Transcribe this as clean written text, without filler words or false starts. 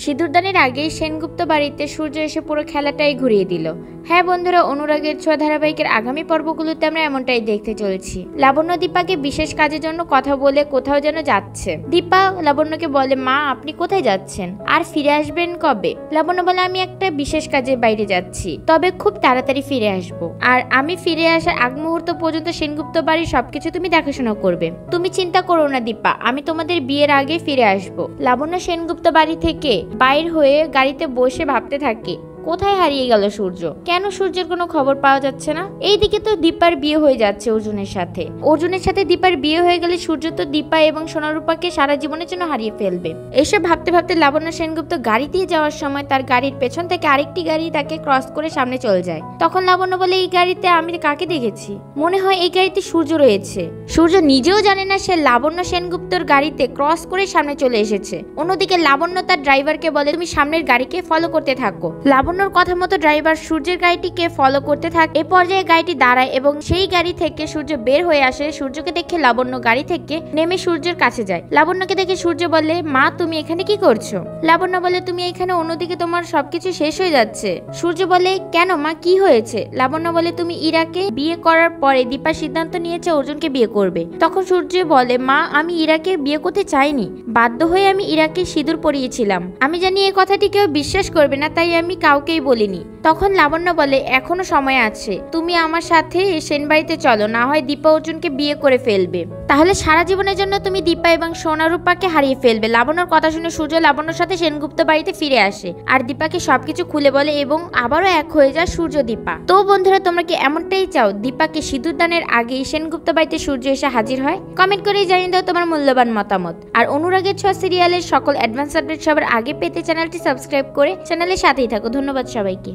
সিঁদুরদানের আগেই সেনগুপ্ত বাড়িতে সূর্য এসে পুরো খেলাটাই ঘুরিয়ে দিল। হ্যাঁ বন্ধুরা, অনুরাগের ছোঁয়া ধারাবাহিকের আগামী পর্বগুলোতে আমরা এমনটাই দেখতে চলেছি। লাবণ্য দীপাকে বিশেষ কাজের জন্য কথা বলে কোথাও যেন যাচ্ছে। দীপা লাবণ্যকে বলে, মা আপনি কোথায় যাচ্ছেন আর ফিরে আসবেন কবে? লাবণ্য বলে, আমি একটা বিশেষ কাজে বাইরে যাচ্ছি, তবে খুব তাড়াতাড়ি ফিরে আসবো। আর আমি ফিরে আসার আগ মুহূর্ত পর্যন্ত সেনগুপ্ত বাড়ির সবকিছু তুমি দেখাশোনা করবে। তুমি চিন্তা করো না দীপা, আমি তোমাদের বিয়ের আগে ফিরে আসবো। লাবণ্য সেনগুপ্ত বাড়ি থেকে বাইর হয়ে গাড়িতে বসে ভাবতে থাকে, কোথায় হারিয়ে গেল সূর্য? কেন সূর্যের কোনো খবর পাওয়া যাচ্ছে না? এইদিকে তো দীপার বিয়ে হয়ে যাচ্ছে অর্জুনের সাথে দীপার বিয়ে হয়ে গেলে সূর্য তো দীপা এবং সোনারূপাকে সারা জীবনের জন্য হারিয়ে ফেলবে। এসব ভাবতে ভাবতে লাবণ্য সেনগুপ্ত গাড়ি দিয়ে যাওয়ার সময় তার গাড়ির পেছন থেকে আরেকটি গাড়ি তাকে ক্রস করে সামনে চলে যায়। তখন লাবণ্য বলে, এই গাড়িতে আমি কাকে দেখেছি? মনে হয় এই গাড়িতে সূর্য রয়েছে। সূর্য নিজেও জানে না সে লাবণ্য সেনগুপ্তর গাড়িতে ক্রস করে সামনে চলে এসেছে। অন্যদিকে লাবণ্য তার ড্রাইভারকে বলে, তুমি সামনের গাড়িকে ফলো করতে থাকো। লাবণ্যর কথা মতো ড্রাইভার সূর্যের গাড়িটিকে ফলো করতে থাকে। এ পর্যায়ে গাড়িটি দাঁড়ায় এবং সেই গাড়ি থেকে সূর্য বের হয়ে আসে। সূর্যকে দেখে লাবণ্য গাড়ি থেকে নেমে সূর্যের কাছে যায়। লাবণ্যকে দেখে সূর্য বলে, মা তুমি এখানে কি করছো? লাবণ্য বলে, তুমি এখানে, অন্যদিকে তোমার সবকিছু শেষ হয়ে যাচ্ছে। সূর্য বলে, কেন মা, কি হয়েছে? লাবণ্য বলে, তুমি ইরাকে বিয়ে করার পরে দীপা সিদ্ধান্ত নিয়েছে অর্জুনকে বিয়ে করবে। তখন সূর্য বলে, মা আমি ইরাকে বিয়ে করতে চাইনি, বাধ্য হয়ে আমি ইরাকে সিঁদুর পরিয়েছিলাম। আমি জানি এই কথাটি কেউ বিশ্বাস করবে না, তাই আমি কাউকেই বলিনি। তখন লাবণ্য বলে, এখনো সময় আছে, তুমি আমার সাথে সেন বাড়িতে চলো, না হয় দীপা অর্জুনকে বিয়ে করে ফেলবে। তাহলে সারা জীবনের জন্য তুমি দীপা এবং সোনারূপাকে হারিয়ে ফেলবে। লাবণ্যর কথা শুনে সূর্য লাবণ্যর সাথে সেনগুপ্ত বাড়িতে ফিরে আসে আর দীপাকে সবকিছু খুলে বলে এবং আবারও এক হয়ে যায় সূর্য দীপা। তো বন্ধুরা, তোমরা কি এমনটাই চাও দীপাকে সিঁদুরদানের আগেই সেনগুপ্ত বাড়িতে সূর্য এসে হাজির হয়? কমেন্ট করে জানিয়ে দাও তোমার মূল্যবান মতামত। আর অনুরাগের ছোঁয়া সিরিয়ালের সকল অ্যাডভান্স আপডেট সবার আগে পেতে চ্যানেলটি সাবস্ক্রাইব করে চ্যানেলের সাথেই থাকো। ধন্যবাদ সবাইকে।